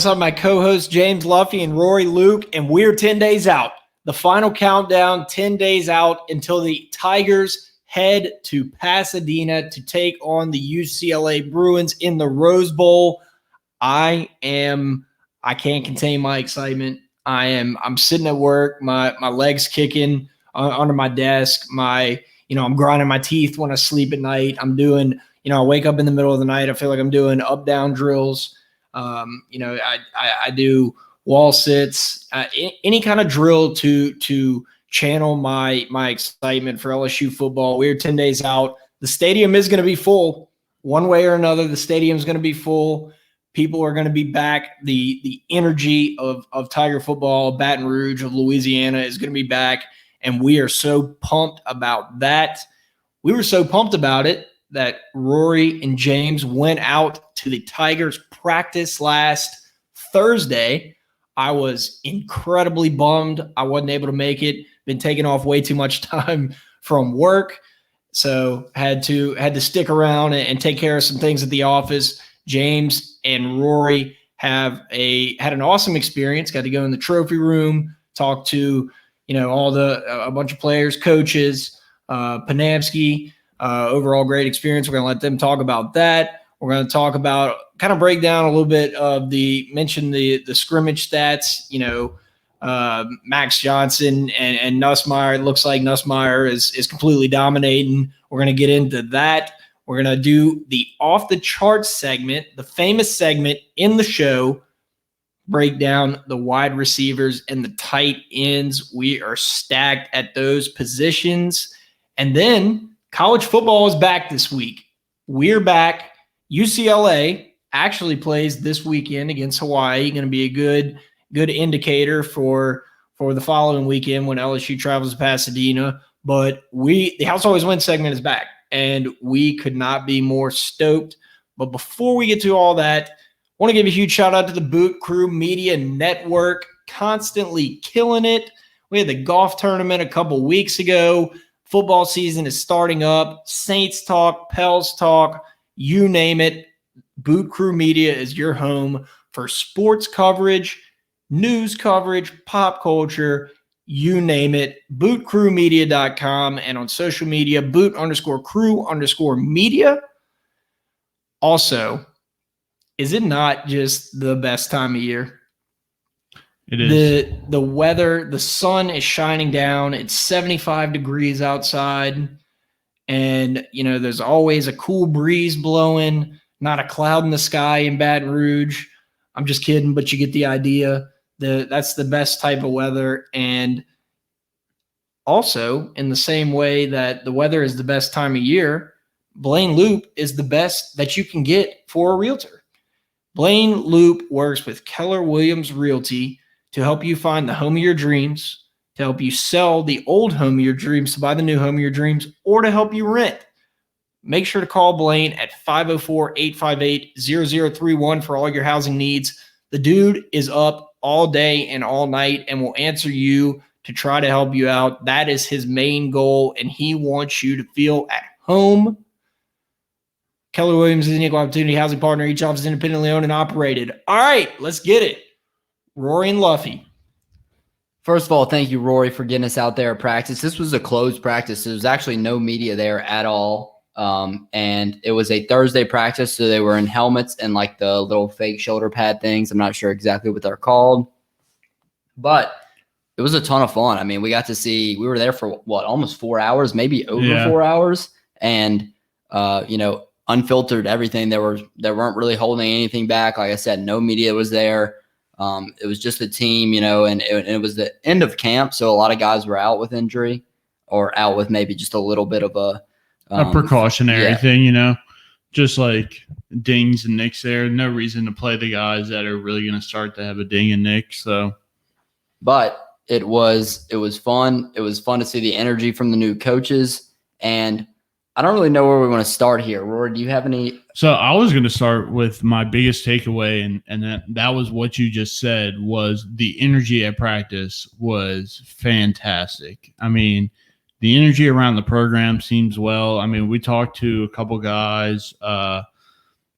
on my co-hosts James Luffy and Rory Luke, and we're 10 days out. The final countdown, 10 days out until the Tigers head to Pasadena to take on the UCLA Bruins in the Rose Bowl. I can't contain my excitement. I'm sitting at work, my legs kicking under my desk. I'm grinding my teeth when I sleep at night. I'm doing, I wake up in the middle of the night. I feel like I'm doing up down drills. I do wall sits, any kind of drill to channel my excitement for LSU football. We're 10 days out. The stadium is going to be full one way or another. The stadium is going to be full. People are going to be back. The energy of Tiger football, Baton Rouge, of Louisiana is going to be back. And we are so pumped about that. We were so pumped about it that Rory and James went out to the Tigers practice last Thursday. I was incredibly bummed I wasn't able to make it. Been taking off way too much time from work, so had to stick around and take care of some things at the office. James and Rory had an awesome experience. Got to go in the trophy room, talk to a bunch of players, coaches, Panamsky. Overall great experience. We're going to let them talk about that. We're going to talk about, kind of break down a little bit of the scrimmage stats, Max Johnson and Nussmeier. It looks like Nussmeier is completely dominating. We're going to get into that. We're going to do the off the charts segment, the famous segment in the show, break down the wide receivers and the tight ends. We are stacked at those positions. And then college football is back this week. We're back. UCLA actually plays this weekend against Hawaii. Going to be a good indicator for the following weekend when LSU travels to Pasadena. But the House Always Wins segment is back, and we could not be more stoked. But before we get to all that, I want to give a huge shout out to the Boot Crew Media Network, constantly killing it. We had the golf tournament a couple weeks ago. Football season is starting up. Saints talk, Pels talk, you name it. Boot Crew Media is your home for sports coverage, news coverage, pop culture, you name it. BootCrewMedia.com, and on social media, boot_crew_media. Also, is it not just the best time of year? It is. The weather, the sun is shining down. It's 75 degrees outside. And, there's always a cool breeze blowing, not a cloud in the sky in Baton Rouge. I'm just kidding, but you get the idea. That's the best type of weather. And also, in the same way that the weather is the best time of year, Blaine Loop is the best that you can get for a realtor. Blaine Loop works with Keller Williams Realty to help you find the home of your dreams, to help you sell the old home of your dreams, to buy the new home of your dreams, or to help you rent. Make sure to call Blaine at 504-858-0031 for all your housing needs. The dude is up all day and all night and will answer you to try to help you out. That is his main goal, and he wants you to feel at home. Keller Williams is an equal opportunity housing partner. Each office is independently owned and operated. All right, let's get it. Rory and Luffy. First of all, thank you, Rory, for getting us out there at practice. This was a closed practice. There was actually no media there at all. And it was a Thursday practice, so they were in helmets and like the little fake shoulder pad things. I'm not sure exactly what they're called. But it was a ton of fun. I mean, we were there for almost 4 hours, maybe over 4 hours. And, unfiltered everything. They weren't really holding anything back. Like I said, no media was there. It was just the team, and it was the end of camp. So a lot of guys were out with injury or out with maybe just a little bit of a precautionary thing, just like dings and nicks there. No reason to play the guys that are really going to start to have a ding and nick. So, but it was fun. It was fun to see the energy from the new coaches. And I don't really know where we want to start here. Rory, do you have any? So I was going to start with my biggest takeaway, and that was what you just said, was the energy at practice was fantastic. I mean, the energy around the program seems well. I mean, we talked to a couple guys,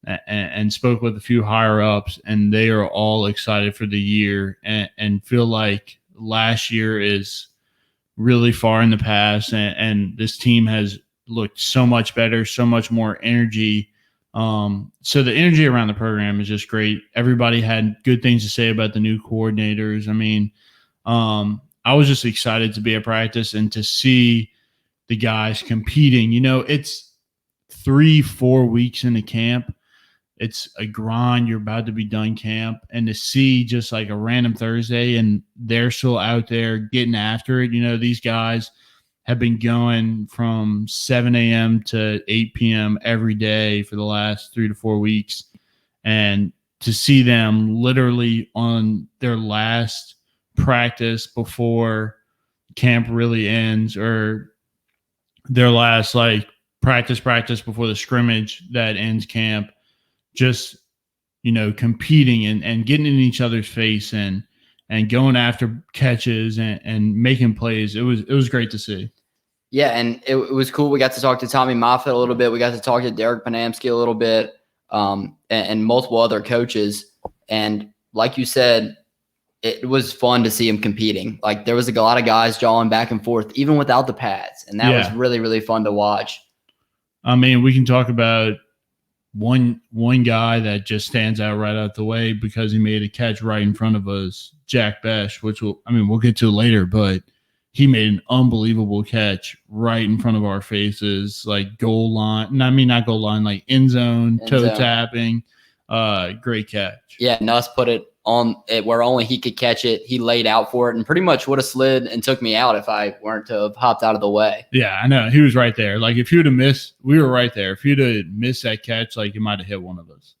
and spoke with a few higher ups, and they are all excited for the year and feel like last year is really far in the past, and this team has looked so much better, so much more energy. So the energy around the program is just great. Everybody had good things to say about the new coordinators. I mean, I was just excited to be at practice and to see the guys competing. You know, it's 3-4 weeks into camp. It's a grind. You're about to be done camp. And to see just like a random Thursday and they're still out there getting after it. You know, these guys have been going from 7 a.m. to 8 p.m. every day for the last 3 to 4 weeks. And to see them literally on their last practice before camp really ends, or their last like practice before the scrimmage that ends camp, just, you know, competing and getting in each other's face and going after catches and making plays. It was great to see. Yeah, and it was cool. We got to talk to Tommy Moffitt a little bit. We got to talk to Derek Panamsky a little bit, and multiple other coaches. And like you said, it was fun to see him competing. Like there was a lot of guys jawing back and forth, even without the pads. And that was really, really fun to watch. I mean, we can talk about one guy that just stands out right out the way because he made a catch right in front of us, Jack Besh, which we'll get to later, but he made an unbelievable catch right in front of our faces, like goal line. I mean, not goal line, like end zone, toe tapping. Great catch. Yeah, Nuss put it on it where only he could catch it. He laid out for it and pretty much would have slid and took me out if I weren't to have hopped out of the way. Yeah, I know. He was right there. Like if he would have missed, we were right there. If he'd have missed that catch, like it might have hit one of us.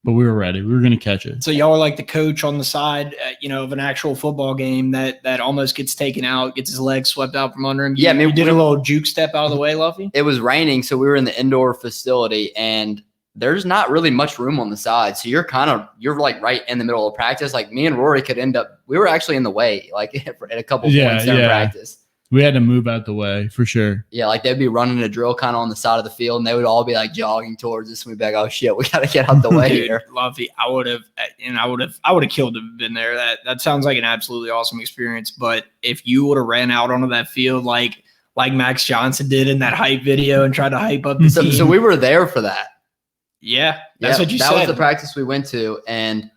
But we were ready. We were going to catch it. So y'all are like the coach on the side, of an actual football game that almost gets taken out, gets his legs swept out from under him. You did a little juke step out of the way, Luffy? It was raining, so we were in the indoor facility, and there's not really much room on the side. So you're like right in the middle of practice. Like me and Rory we were actually in the way, like at a couple points in practice. We had to move out the way for sure. Yeah, like they'd be running a drill kind of on the side of the field, and they would all be like jogging towards us. And we'd be like, "Oh shit, we gotta get out the way here." Luffy, I would have killed to have been there. That sounds like an absolutely awesome experience. But if you would have ran out onto that field like Max Johnson did in that hype video and tried to hype up the team, so we were there for that. Yeah, that's what you said. That was the practice we went to, and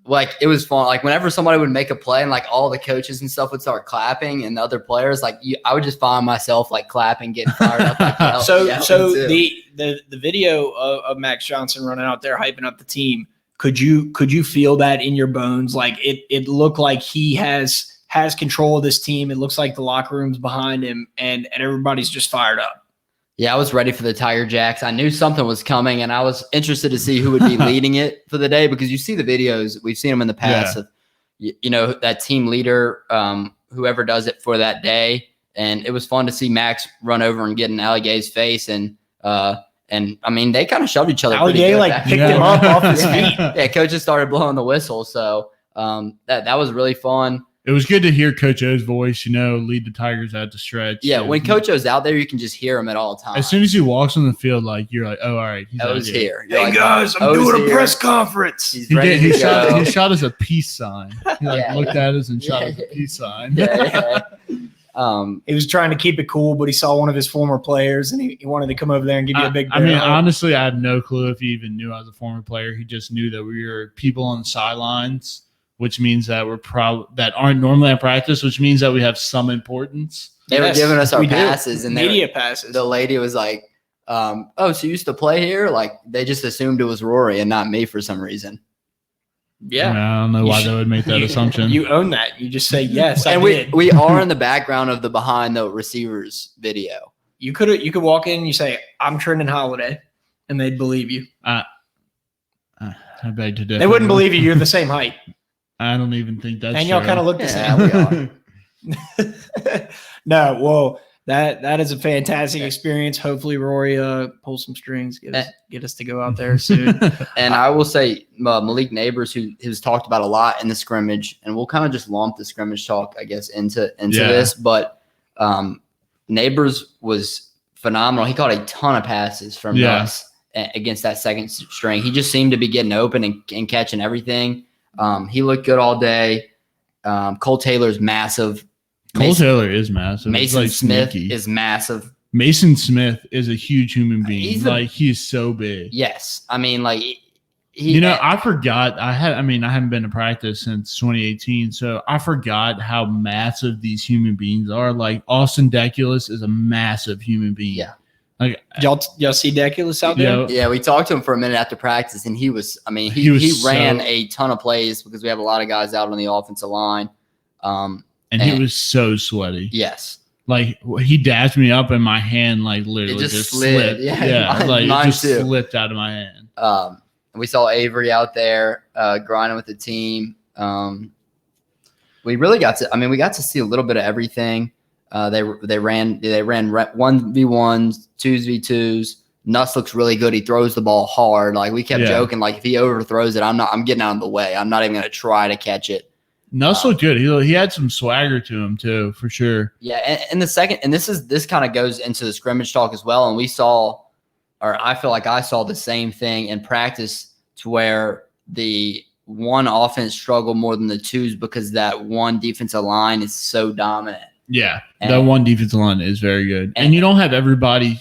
like it was fun. Like whenever somebody would make a play and like all the coaches and stuff would start clapping and the other players, I would just find myself like clapping, getting fired up. Like, so the video of Max Johnson running out there hyping up the team, could you feel that in your bones? Like it looked like he has control of this team. It looks like the locker room's behind him and everybody's just fired up. Yeah, I was ready for the Tiger Jacks. I knew something was coming, and I was interested to see who would be leading it for the day because you see the videos. We've seen them in the past of, that team leader, whoever does it for that day. And it was fun to see Max run over and get in Alligay's face. And I mean, they kind of shoved each other. Alligay picked him up off his feet. Yeah, coaches started blowing the whistle. So that was really fun. It was good to hear Coach O's voice, lead the Tigers out to stretch. Yeah, when Coach O's out there, you can just hear him at all times. As soon as he walks on the field, you're like, oh, all right, he's O's here. Hey, guys, I'm doing a press conference. He shot us a peace sign. He looked at us and shot us a peace sign. He was trying to keep it cool, but he saw one of his former players, and he wanted to come over there and give you a big I mean, honestly, I have no clue if he even knew I was a former player. He just knew that we were people on the sidelines, which means that that aren't normally at practice, which means that we have some importance. They were giving us our passes and media passes. The lady was like, "Oh, so you used to play here?" Like they just assumed it was Rory and not me for some reason. Yeah, I don't know why they would make that assumption. You own that. You just say yes. And we are in the background of the behind the receivers video. You could walk in and you say, "I'm Trendon Holiday," and they'd believe you. I beg to differ. They wouldn't believe you. You're the same height. I don't even think that's and y'all kind of look the same. We are. No, well, that is a fantastic experience. Hopefully, Rory pulls some strings, get us to go out there soon. And I will say, Malik Neighbors, who has talked about a lot in the scrimmage, and we'll kind of just lump the scrimmage talk, I guess, into this. But Neighbors was phenomenal. He caught a ton of passes from us. against that second string. He just seemed to be getting open and catching everything. He looked good all day. Cole Taylor's massive. Taylor is massive. Mason Smith sneaky. is massive. Mason Smith is a huge human being. He's so big. Yes. I mean, like I forgot. I haven't been to practice since 2018, so I forgot how massive these human beings are. Like Austin Deculus is a massive human being. Yeah. Like y'all see Deculus out there? Yeah, we talked to him for a minute after practice, and he ran a ton of plays because we have a lot of guys out on the offensive line. And he was so sweaty. Yes. Like he dashed me up and my hand like literally just slipped. Yeah, like it just slipped out of my hand. We saw Avery out there grinding with the team. We got to see a little bit of everything. They ran 1v1s, 2v2s. Nuss looks really good. He throws the ball hard. Like we kept joking, like if he overthrows it, I'm getting out of the way. I'm not even going to try to catch it. Nuss looked good. He had some swagger to him too, for sure. Yeah, and the second, and this kind of goes into the scrimmage talk as well. And I feel like I saw the same thing in practice, to where the one offense struggled more than the twos because that one defensive line is so dominant. Yeah, that one defensive line is very good, and you don't have everybody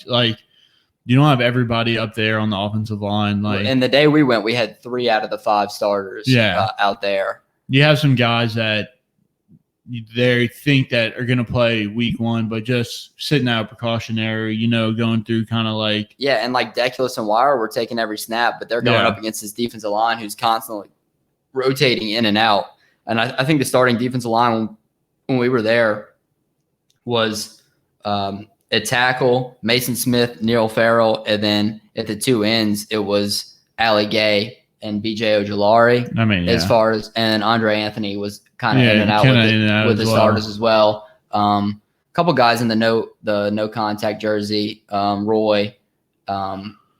up there on the offensive line. Like, and the day we went, we had 3 out of the 5 starters out there. You have some guys that they think that are going to play week 1, but just sitting out precautionary, going through kind of like. Yeah, and like Deculus and Wire were taking every snap, but they're going up against this defensive line who's constantly rotating in and out. And I think the starting defensive line when we were there was at tackle, Mason Smith, Neil Farrell, and then at the 2 ends, it was Ali Gay and BJ Ojolari. As far as, and Andre Anthony was kind of in and out with the starters as well. A couple guys in the no contact jersey. Roy,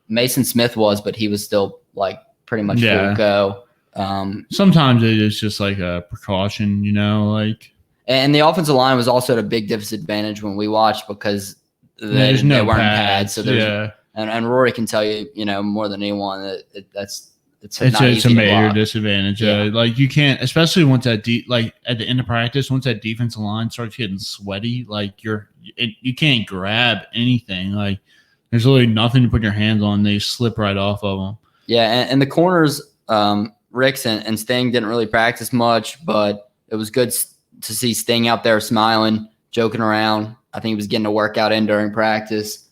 Mason Smith but he was still like pretty much full go. Sometimes it is just like a precaution, like. And the offensive line was also at a big disadvantage when we watched because they weren't pads. So and Rory can tell you, more than anyone that it's a major disadvantage. Like you can't, especially once at the end of practice, once that defensive line starts getting sweaty, like you can't grab anything. Like there's literally nothing to put your hands on. They slip right off of them. Yeah, and the corners, Ricks and Sting didn't really practice much, but it was good to see Sting out there smiling, joking around. I think he was getting a workout in during practice.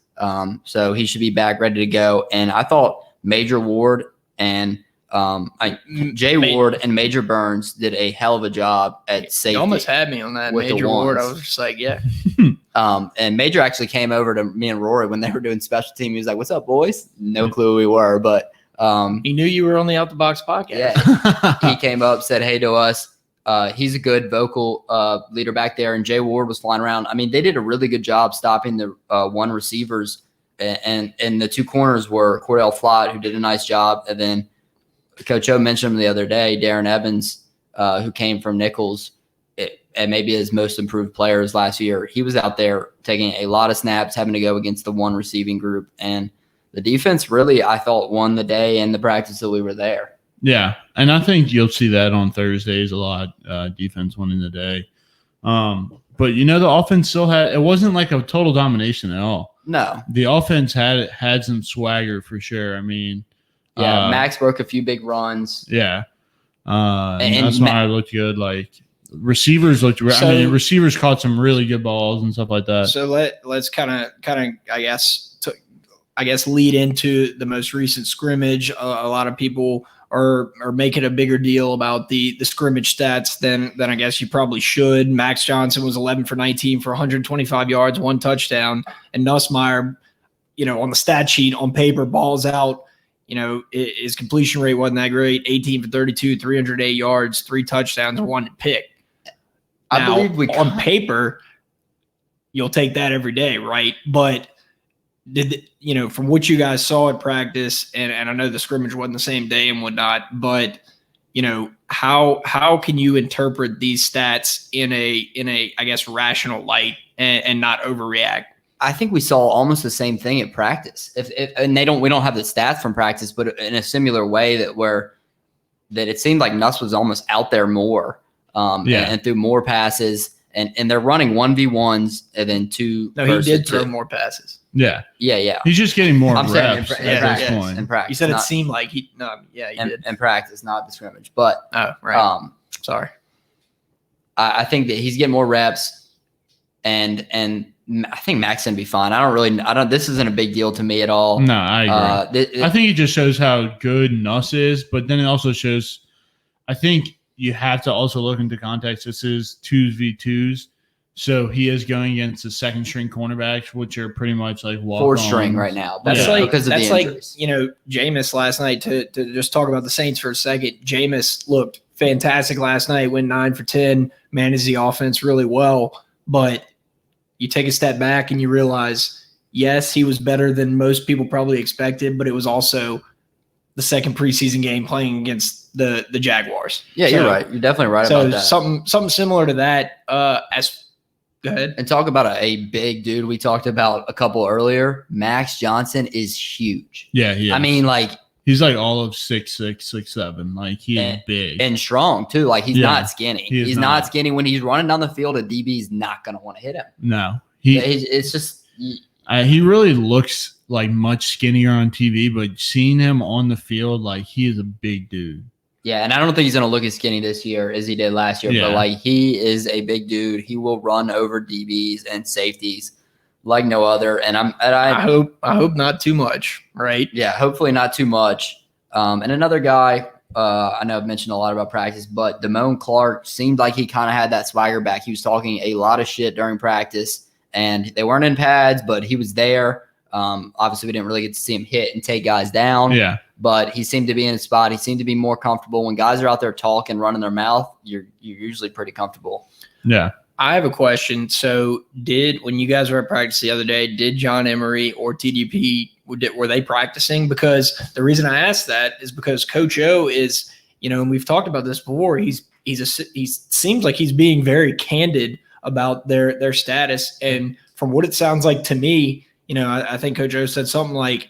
So he should be back ready to go. And I thought Major Ward and Jay Ward and Major Burns did a hell of a job at safety. You almost had me on that Major Ward. I was just like, yeah. And Major actually came over to me and Rory when they were doing special team. He was like, "What's up, boys?" No clue who we were, but he knew you were on the Out the Box podcast. Yeah, he came up, said hey to us. He's a good vocal leader back there, and Jay Ward was flying around. I mean, they did a really good job stopping the one receivers, and the 2 corners were Cordell Flott, who did a nice job, and then Coach O mentioned him the other day, Darren Evans, who came from Nichols, and maybe his most improved players last year. He was out there taking a lot of snaps, having to go against the one receiving group, and the defense really, I thought, won the day in the practice that we were there. Yeah, and I think you'll see that on Thursdays a lot, defense winning the day. But, the offense still it wasn't like a total domination at all. No. The offense had some swagger for sure. I mean. Yeah, Max broke a few big runs. Yeah. And that's why I looked good. Like, receivers looked – receivers caught some really good balls and stuff like that. So let's kind of I guess lead into the most recent scrimmage. A lot of people are making a bigger deal about the scrimmage stats than I guess you probably should. Max Johnson was 11 for 19 for 125 yards, 1 touchdown, and Nussmeier, on the stat sheet on paper, balls out. His completion rate wasn't that great. 18 for 32, 308 yards, 3 touchdowns, and 1 pick. I believe on paper, you'll take that every day, right? But from what you guys saw at practice, and I know the scrimmage wasn't the same day and whatnot, but how can you interpret these stats in a I guess rational light and not overreact? I think we saw almost the same thing at practice. And we don't have the stats from practice, but in a similar way that it seemed like Nuss was almost out there more, and threw more passes, and they're running 1v1s and then two. No, he did throw more passes. Yeah. Yeah. He's just getting more I'm reps saying at this point. in practice. You said it seemed like he did. In practice, not the scrimmage. But Sorry. I think that he's getting more reps, and I think Max gonna be fine. This isn't a big deal to me at all. No, I agree. I think it just shows how good Nuss is, but then it also shows. I think you have to also look into context. This is 2v2s, so he is going against the second string cornerbacks, which are pretty much like fourth string right now. That's because of the injuries. Jameis last night. To just talk about the Saints for a second. Jameis looked fantastic last night. Went 9 for 10. Managed the offense really well, but you take a step back and you realize, yes, he was better than most people probably expected, but it was also the second preseason game playing against the Jaguars. Yeah, you're right. You're definitely right about that. Something similar to that. Go ahead. And talk about a big dude we talked about a couple earlier. Max Johnson is huge. Yeah, he is. I mean, he's like all of 6'6", 6'7". Like he is big and strong too. Like he's not skinny. He's not skinny. When he's running down the field, a DB is not going to want to hit him. No, it's just he really looks like much skinnier on TV, but seeing him on the field, like he is a big dude. Yeah, and I don't think he's going to look as skinny this year as he did last year. Yeah. But he is a big dude. He will run over DBs and safeties like no other. And I hope not too much, right? Yeah, hopefully not too much. And another guy, I know I've mentioned a lot about practice, but Damone Clark seemed like he kind of had that swagger back. He was talking a lot of shit during practice, and they weren't in pads, but he was there. Obviously, we didn't really get to see him hit and take guys down. Yeah. But he seemed to be in his spot. He seemed to be more comfortable. When guys are out there talking, running their mouth, you're usually pretty comfortable. Yeah. I have a question. So when you guys were at practice the other day, did John Emery or TDP, were they practicing? Because the reason I asked that is because Coach O is, and we've talked about this before, he seems like he's being very candid about their status. And from what it sounds like to me, I think Coach O said something like,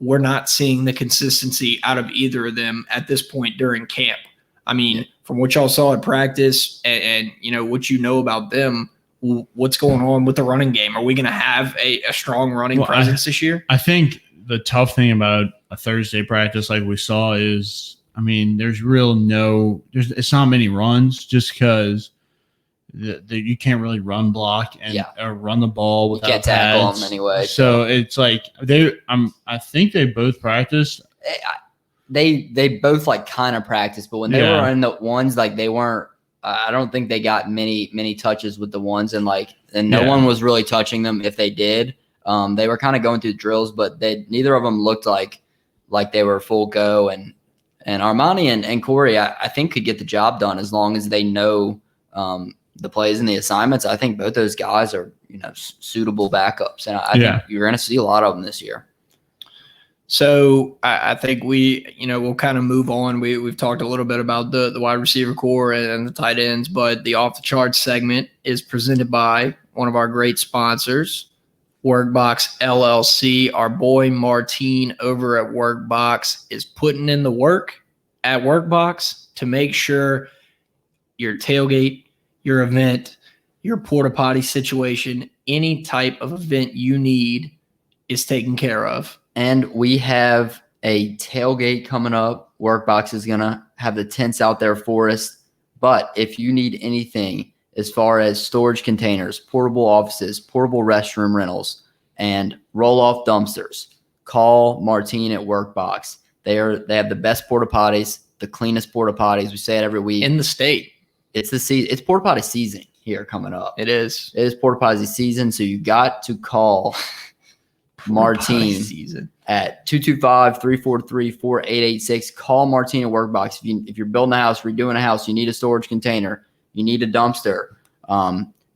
we're not seeing the consistency out of either of them at this point during camp. I mean, from what y'all saw at practice and what about them, what's going on with the running game? Are we going to have a strong running presence this year? I think the tough thing about a Thursday practice like we saw is, there's it's not many runs just because you can't really run block or run the ball without you can't tackle them anyway. So it's like I think they both practice. They both kind of practice, but when they were in the ones, they weren't. I don't think they got many touches with the ones, and no one was really touching them. If they did, they were kind of going through drills, but neither of them looked like they were full go. And Armani and Corey, I think could get the job done as long as they know the plays and the assignments. I think both those guys are suitable backups, and I think you're going to see a lot of them this year. So I think we'll kind of move on. We've talked a little bit about the wide receiver core and the tight ends, but the off the charts segment is presented by one of our great sponsors, Workbox LLC. Our boy Martine over at Workbox is putting in the work at Workbox to make sure your tailgate, your event, your porta potty situation, any type of event you need is taken care of. And we have a tailgate coming up. Workbox is going to have the tents out there for us. But if you need anything as far as storage containers, portable offices, portable restroom rentals, and roll-off dumpsters, call Martine at Workbox. They have the best porta potties, the cleanest porta potties. We say it every week. In the state. It's the season. It's porta potty season here coming up. It is. It is porta potty season, so you got to call Martine at 225-343-4886. Call Martine at Workbox. If you're building a house, redoing a house, you need a storage container, you need a dumpster,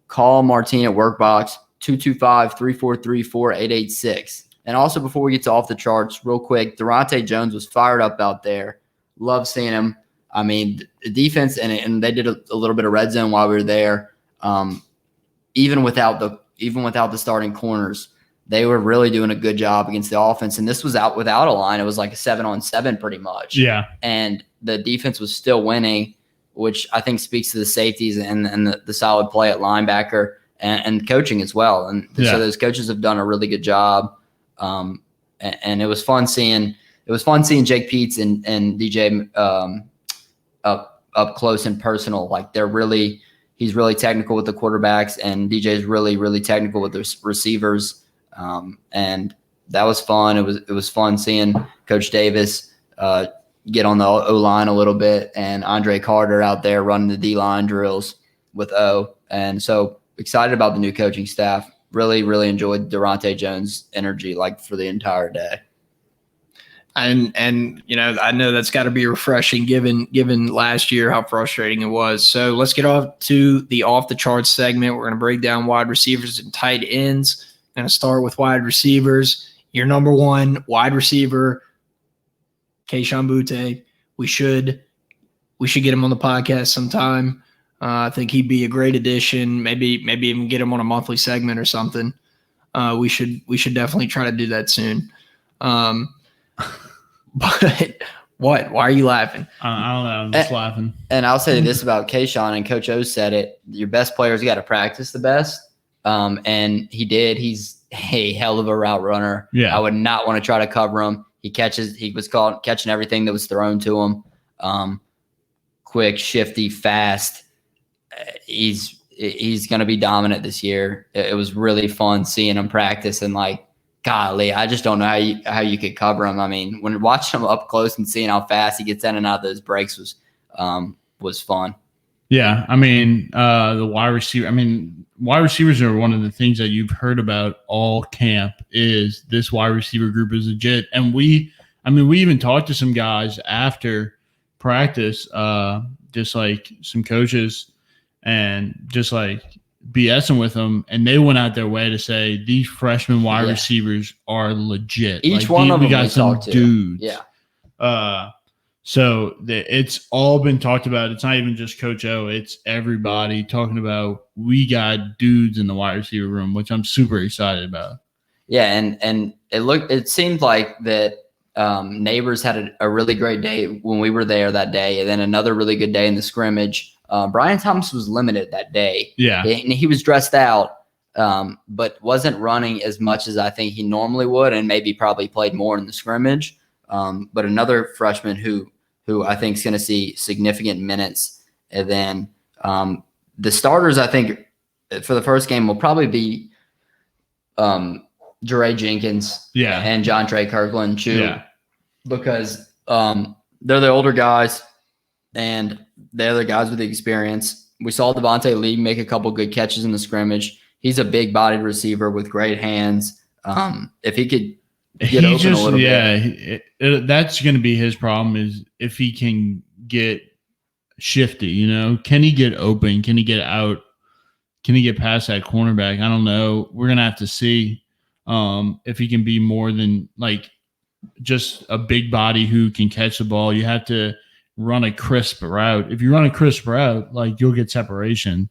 call Martine at Workbox, 225-343-4886. And also, before we get to off the charts, real quick, Durante Jones was fired up out there. Love seeing him. The defense, and they did a little bit of red zone while we were there. Even without the starting corners, they were really doing a good job against the offense. And this was out without a line. It was like a 7-on-7 pretty much. Yeah. And the defense was still winning, which I think speaks to the safeties and the solid play at linebacker and coaching as well. And so those coaches have done a really good job. And it was fun seeing Jake Peets and DJ up close and personal. Like he's really technical with the quarterbacks, and DJ is really, really technical with the receivers. And that was fun. It was fun seeing Coach Davis get on the O-line a little bit, and Andre Carter out there running the D-line drills with O. And so excited about the new coaching staff. Really, really enjoyed Durante Jones' energy like for the entire day. And I know that's got to be refreshing given last year how frustrating it was. So let's get off to the off the charts segment. We're going to break down wide receivers and tight ends. Going to start with wide receivers. Your number one wide receiver, Kayshon Boutte. We should get him on the podcast sometime. I think he'd be a great addition. Maybe even get him on a monthly segment or something. We should definitely try to do that soon. But what? Why are you laughing? I don't know. I'm just laughing. And I'll say this about Kayshon, and Coach O said it: your best players got to practice the best. And he did. He's a hell of a route runner. Yeah, I would not want to try to cover him. He was caught catching everything that was thrown to him. Quick, shifty, fast. He's going to be dominant this year. It was really fun seeing him practice, and like, golly, I just don't know how you could cover him. I mean, when watching him up close and seeing how fast he gets in and out of those breaks was fun. Yeah, I mean, the wide receiver. I mean, wide receivers are one of the things that you've heard about all camp. Is this wide receiver group is legit? And we even talked to some guys after practice, just like some coaches, and just like BSing with them, and they went out their way to say these freshman wide receivers are legit. Each one of them we got some dudes. Yeah. So it's all been talked about. It's not even just Coach O. It's everybody talking about we got dudes in the wide receiver room, which I'm super excited about. Yeah, and it seemed like that Neighbors had a really great day when we were there that day, and then another really good day in the scrimmage. Brian Thomas was limited that day. Yeah. And he was dressed out, but wasn't running as much as I think he normally would, and maybe probably played more in the scrimmage. But another freshman who I think is going to see significant minutes. And then the starters, I think, for the first game will probably be Jere Jenkins and John Trey Kirkland, because they're the older guys and they're the guys with the experience. We saw Devontae Lee make a couple good catches in the scrimmage. He's a big-bodied receiver with great hands. If he could get open a little bit. That's going to be his problem is if he can get shifty, Can he get open? Can he get out? Can he get past that cornerback? I don't know. We're going to have to see if he can be more than like just a big body who can catch the ball. You have to run a crisp route. If you run a crisp route, like you'll get separation.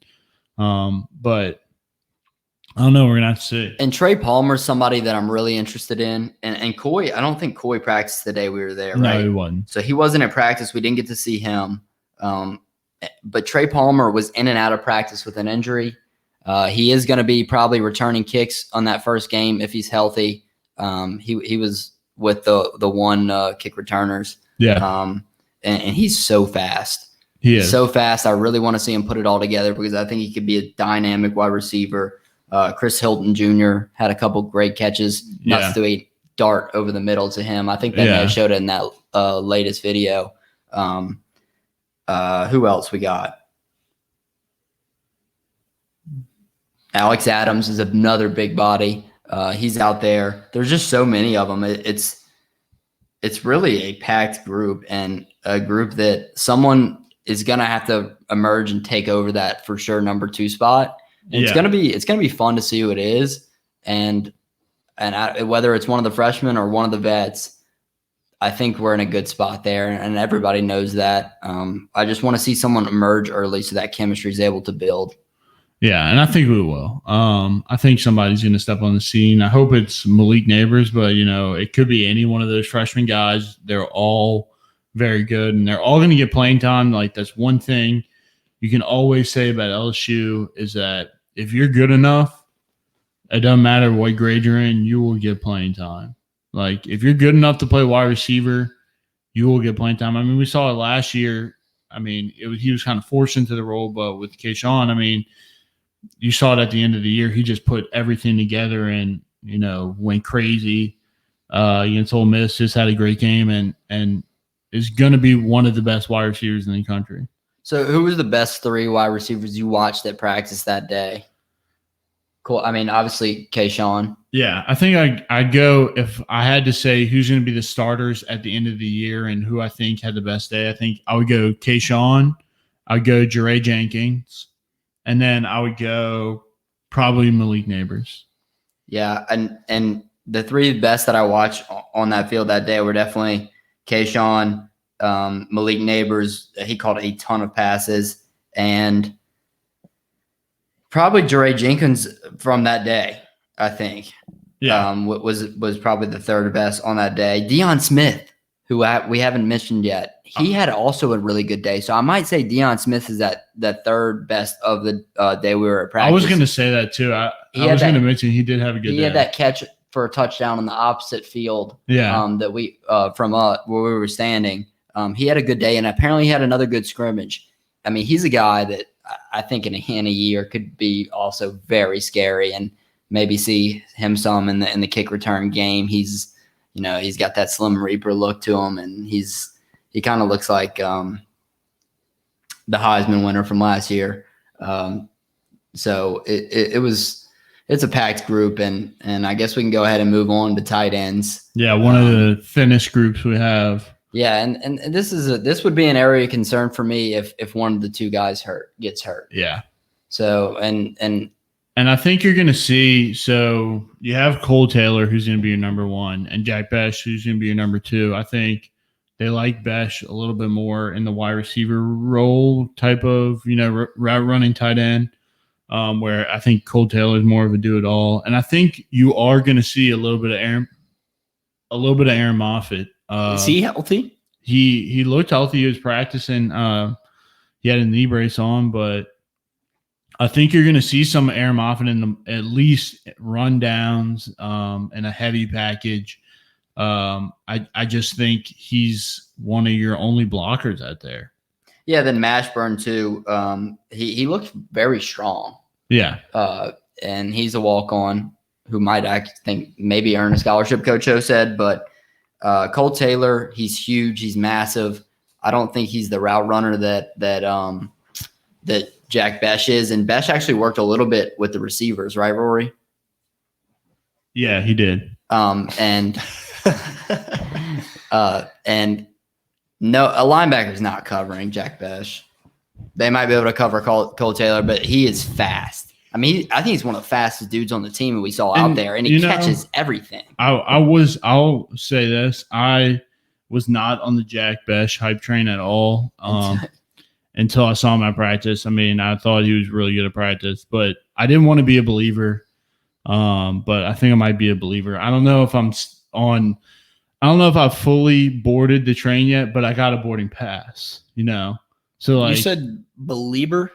But I don't know. We're going to have to see. And Trey Palmer's somebody that I'm really interested in. And Coy, I don't think Coy practiced the day we were there, right? No, he wasn't. So he wasn't at practice. We didn't get to see him. But Trey Palmer was in and out of practice with an injury. He is going to be probably returning kicks on that first game if he's healthy. He was with the one kick returners. Yeah. And he's so fast. He is so fast. I really want to see him put it all together because I think he could be a dynamic wide receiver. Chris Hilton Jr. had a couple great catches. Not to a dart over the middle to him. I think they may have showed it in that latest video. Who else we got? Alex Adams is another big body. He's out there. There's just so many of them. It's really a packed group, and a group that someone is going to have to emerge and take over that for sure number 2 spot. And it's going to be fun to see who it is. And whether it's one of the freshmen or one of the vets, I think we're in a good spot there, and everybody knows that. I just want to see someone emerge early so that chemistry is able to build. Yeah, and I think we will. I think somebody's going to step on the scene. I hope it's Malik Neighbors, but it could be any one of those freshman guys. They're all very good, and they're all going to get playing time. Like, that's one thing you can always say about LSU is that if you're good enough, it doesn't matter what grade you're in, you will get playing time. Like, if you're good enough to play wide receiver, you will get playing time. I mean, we saw it last year. I mean, he was kind of forced into the role, but with Kayshon, I mean, you saw it at the end of the year. He just put everything together and, went crazy. Against Ole Miss, just had a great game and is going to be one of the best wide receivers in the country. So who was the best 3 wide receivers you watched at practice that day? Cool. I mean, obviously, Kayshon. Yeah, I think I'd go if I had to say who's going to be the starters at the end of the year and who I think had the best day. I think I would go Kayshon. I would go Jere Jenkins. And then I would go probably Malik Neighbors. Yeah, and the 3 best that I watched on that field that day were definitely Kayshon, Malik Neighbors. He caught a ton of passes, and probably Jere Jenkins from that day, I think. Yeah. Was probably the 3rd best on that day. Deion Smith, who we haven't mentioned yet, he had also a really good day. So I might say Deion Smith is that 3rd best of the day we were at practice. I was going to say that too. I was going to mention he did have a good day. He had that catch for a touchdown on the opposite field. Yeah. That we from where we were standing. He had a good day, and apparently he had another good scrimmage. I mean, he's a guy that I think in a year could be also very scary, and maybe see him some in the kick return game. He's got that Slim Reaper look to him, and he kind of looks like the Heisman winner from last year. So it's a packed group, and I guess we can go ahead and move on to tight ends. Yeah, one of the thinnest groups we have. Yeah, and this would be an area of concern for me if one of the 2 guys gets hurt. Yeah. So and I think you're going to see. So you have Cole Taylor, who's going to be your number 1, and Jack Besh, who's going to be your number 2. I think they like Besh a little bit more in the wide receiver role type of route running tight end. Where I think Cole Taylor is more of a do-it-all, and I think you are going to see a little bit of Aaron Moffitt. Is he healthy? He looked healthy. He was practicing. He had a knee brace on, but I think you're going to see some Aaron Moffitt in at least rundowns and a heavy package. I just think he's one of your only blockers out there. Yeah, then Mashburn too. He looked very strong. Yeah. And he's a walk-on who might, I think, maybe earn a scholarship, Coach O said. But Cole Taylor, he's huge. He's massive. I don't think he's the route runner that Jack Besh is. And Besh actually worked a little bit with the receivers, right, Rory? Yeah, he did. And no, a linebacker's not covering Jack Besh. They might be able to cover Cole Taylor, but he is fast. I mean, I think he's one of the fastest dudes on the team we saw out there, and he catches everything. I'll say this. I was not on the Jack Besh hype train at all until I saw him at practice. I mean, I thought he was really good at practice, but I didn't want to be a believer. But I think I might be a believer. I don't know if I've fully boarded the train yet, but I got a boarding pass, So like you said believer?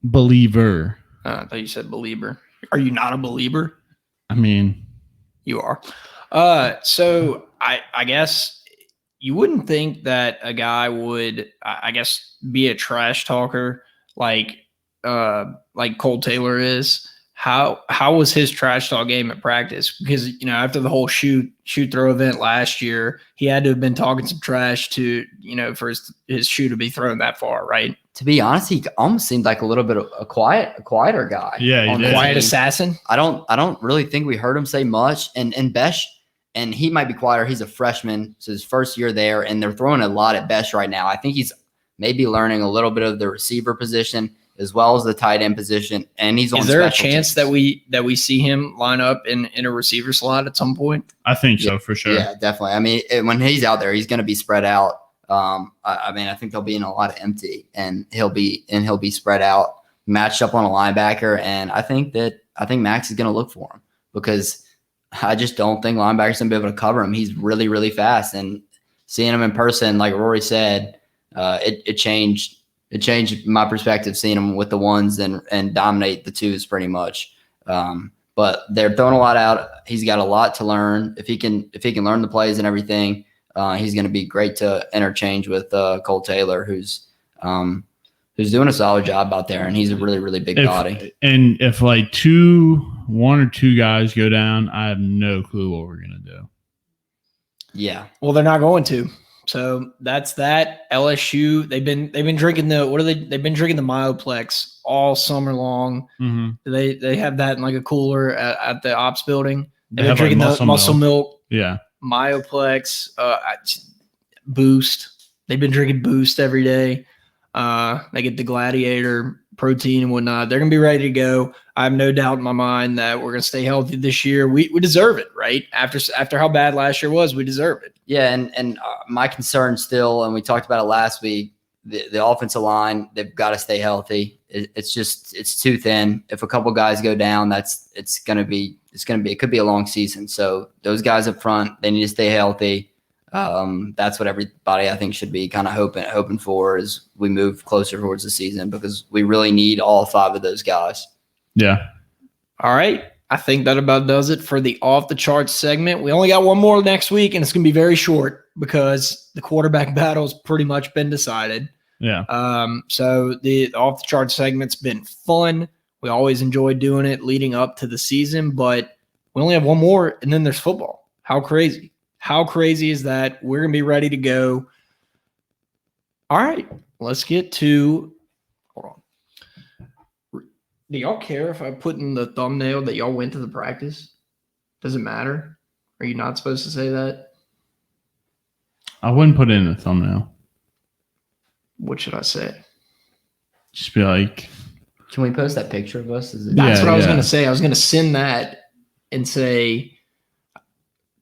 Believer. I thought you said believer. Are you not a believer? I mean, you are. So I guess you wouldn't think that a guy would, I guess, be a trash talker like Cole Taylor is. How was his trash talk game at practice? Because, after the whole shoot throw event last year, he had to have been talking some trash to, for his shoe to be thrown that far, right? To be honest, he almost seemed like a little bit of a quieter guy. Yeah, he did. Quiet assassin. I don't really think we heard him say much. And Besh, and he might be quieter. He's a freshman, so his first year there, and they're throwing a lot at Besh right now. I think he's maybe learning a little bit of the receiver position as well as the tight end position, and he's on. Is there a teams. chance that we see him line up in a receiver slot at some point? I think so, for sure. Yeah, definitely. I mean, when he's out there, he's going to be spread out. I think they'll be in a lot of empty, and he'll be spread out. matched up on a linebacker, and I think Max is going to look for him because I just don't think linebackers going to be able to cover him. He's really, really fast, and seeing him in person, like Rory said, it changed my perspective seeing him with the ones and dominate the twos pretty much. But they're throwing a lot out. He's got a lot to learn. If he can learn the plays and everything, he's going to be great to interchange with Cole Taylor, who's doing a solid job out there, and he's a really, really big body. And if like one or two guys go down, I have no clue what we're gonna do. Yeah. Well, they're not going to. So that's that. LSU, they've been drinking they've been drinking the Myoplex all summer long. Mm-hmm. They have that in like a cooler at the ops building. They They've been have, drinking like, the muscle milk. Yeah. Myoplex, Boost. They've been drinking Boost every day. They get the Gladiator protein and whatnot. They're going to be ready to go. I have no doubt in my mind that we're going to stay healthy this year. We deserve it, right? After how bad last year was, we deserve it. Yeah, and my concern still, and we talked about it last week, the offensive line, they've got to stay healthy. It's too thin. If a couple guys go down, it could be a long season. So those guys up front, they need to stay healthy. That's what everybody I think should be kind of hoping for as we move closer towards the season, because we really need all 5 of those guys. Yeah. All right. I think that about does it for the off the charts segment. We only got one more next week, and it's going to be very short because the quarterback battle's pretty much been decided. Yeah. So the off the charts segment's been fun. We always enjoy doing it leading up to the season, but we only have one more, and then there's football. How crazy? How crazy is that? We're going to be ready to go. All right, let's get to – hold on. Do y'all care if I put in the thumbnail that y'all went to the practice? Does it matter? Are you not supposed to say that? I wouldn't put it in the thumbnail. What should I say? Just be like – Can we post that picture of us? That's what I was going to say. I was going to send that and say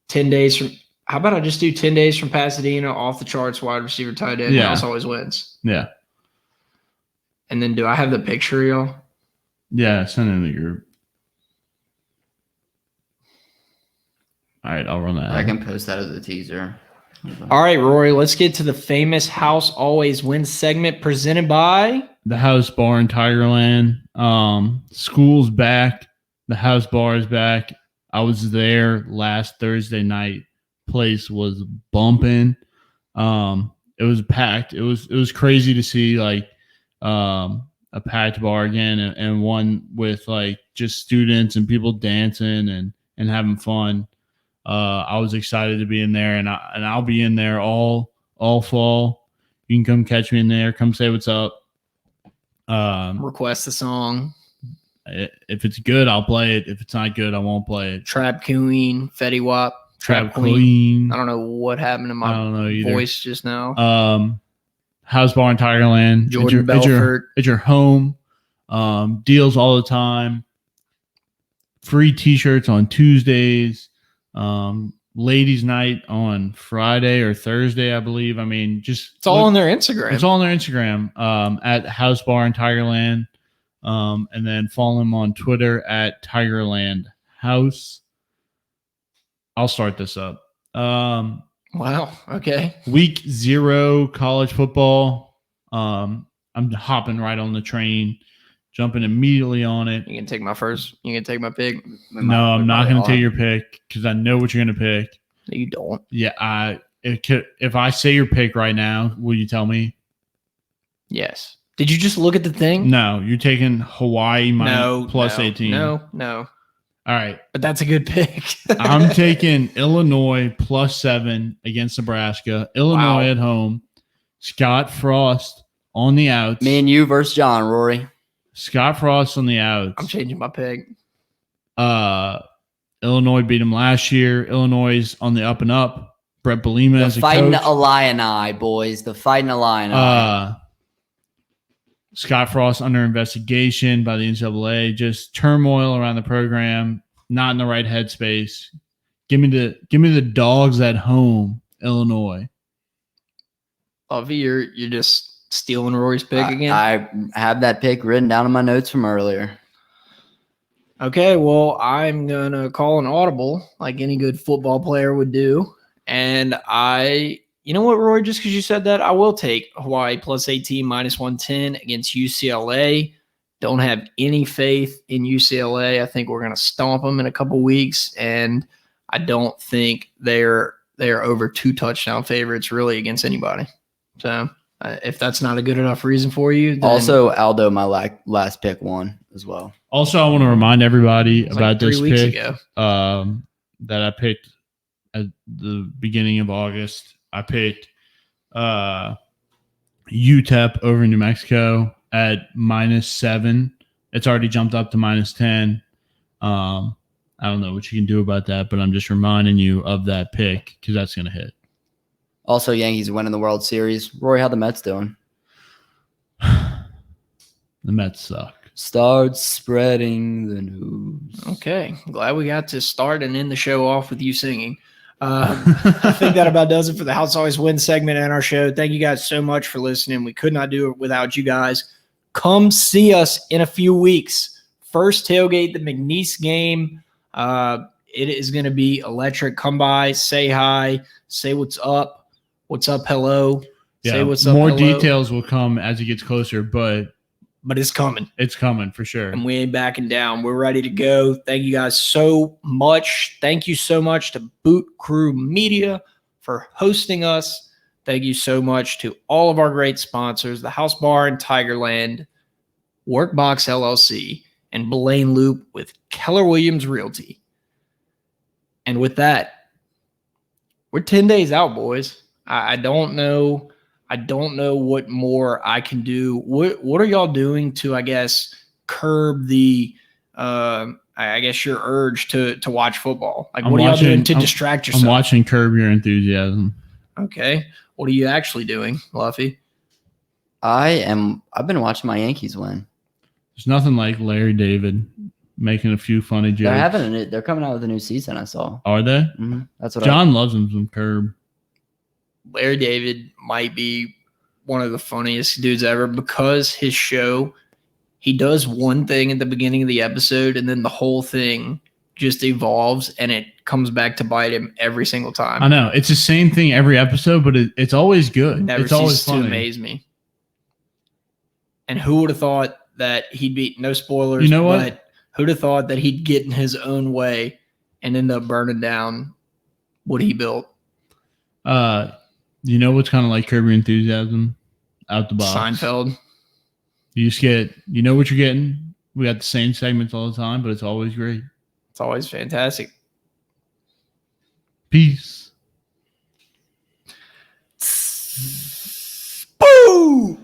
10 days from – how about I just do 10 days from Pasadena, off the charts, wide receiver, tight end, house always wins. Yeah. And then do I have the picture, y'all? Yeah, send it in the group. All right, I'll run that. I can post that as a teaser. All right, Rory, let's get to the famous House Always Wins segment presented by the House Bar in Tigerland. School's back. The House Bar is back. I was there last Thursday night. Place was bumping. It was packed. It was crazy to see like a packed bar again, and one with like just students and people dancing and having fun. I was excited to be in there, and I'll be in there all fall. You can come catch me in there. Come say what's up. request a song. If it's good, I'll play it. If it's not good, I won't play it. Trap Queen, Fetty Wap. Trap Queen. I don't know what happened to my voice just now. House Bar in Tigerland. Jordan Belfort. It's your home. Deals all the time. Free T-shirts on Tuesdays. Ladies' night on Friday or Thursday, I believe. I mean, it's all on their Instagram. It's all on their Instagram at House Bar in Tigerland. And then follow them on Twitter at Tigerland House. I'll start this up. Wow. Okay. Week 0 college football. I'm hopping right on the train, jumping immediately on it. You can take my pick. No, I'm not going to take your pick because I know what you're going to pick. No, you don't. Yeah, if I say your pick right now, will you tell me? Yes. Did you just look at the thing? No, you're taking Hawaii plus 18. No. All right. But that's a good pick. I'm taking Illinois plus 7 against Nebraska. Illinois at home. Scott Frost on the outs. Me and you versus John, Rory. Scott Frost on the outs. I'm changing my pick. Illinois beat him last year. Illinois is on the up and up. Brett Bielema as a coach. The Fighting Illini, boys. The Fighting Illini. Scott Frost under investigation by the NCAA. Just turmoil around the program. Not in the right headspace. Give me the dogs at home, Illinois. Lovey, you're just Stealing Rory's pick again? I have that pick written down in my notes from earlier. Okay, well, I'm going to call an audible like any good football player would do. And you know what, Rory, just because you said that, I will take Hawaii plus 18 minus 110 against UCLA. Don't have any faith in UCLA. I think we're going to stomp them in a couple weeks. And I don't think they're over 2 touchdown favorites really against anybody. So if that's not a good enough reason for you, then Also, Aldo, my last pick won as well. Also, I want to remind everybody about like 3 this weeks pick ago. that I picked at the beginning of August. I picked UTEP over New Mexico at -7. It's already jumped up to -10. I don't know what you can do about that, but I'm just reminding you of that pick because that's going to hit. Also, Yankees winning the World Series. Rory, how the Mets doing? The Mets suck. Start spreading the news. Okay, glad we got to start and end the show off with you singing. I think that about does it for the House Always Wins segment in our show. Thank you guys so much for listening. We could not do it without you guys. Come see us in a few weeks. First tailgate, the McNeese game. It is going to be electric. Come by, say hi, say what's up. What's up, hello. Yeah, say what's up, more hello. details will come as it gets closer, but it's coming. It's coming for sure. And we ain't backing down. We're ready to go. Thank you guys so much. Thank you so much to Boot Crew Media for hosting us. Thank you so much to all of our great sponsors, the House Bar in Tigerland, Workbox LLC, and Blaine Loop with Keller Williams Realty. And with that, we're 10 days out, boys. I don't know what more I can do. What are y'all doing to, I guess, curb the I guess your urge to watch football? Like, what are y'all doing to distract yourself? I'm watching Curb Your Enthusiasm. Okay. What are you actually doing, Luffy? I've been watching my Yankees win. There's nothing like Larry David making a few funny jokes. They're coming out with a new season, I saw. Are they? Mm-hmm. That's what John loves him some Curb. Larry David might be one of the funniest dudes ever because his show, he does one thing at the beginning of the episode and then the whole thing just evolves and it comes back to bite him every single time. I know. It's the same thing every episode, but it's always good. Never it's always ceases to amaze me. And who would have thought that he'd be, no spoilers, you know what? But who'd have thought that he'd get in his own way and end up burning down what he built? You know what's kind of like Curb Your Enthusiasm? Out the box. Seinfeld. You just you know what you're getting. We got the same segments all the time, but it's always great. It's always fantastic. Peace. Boo!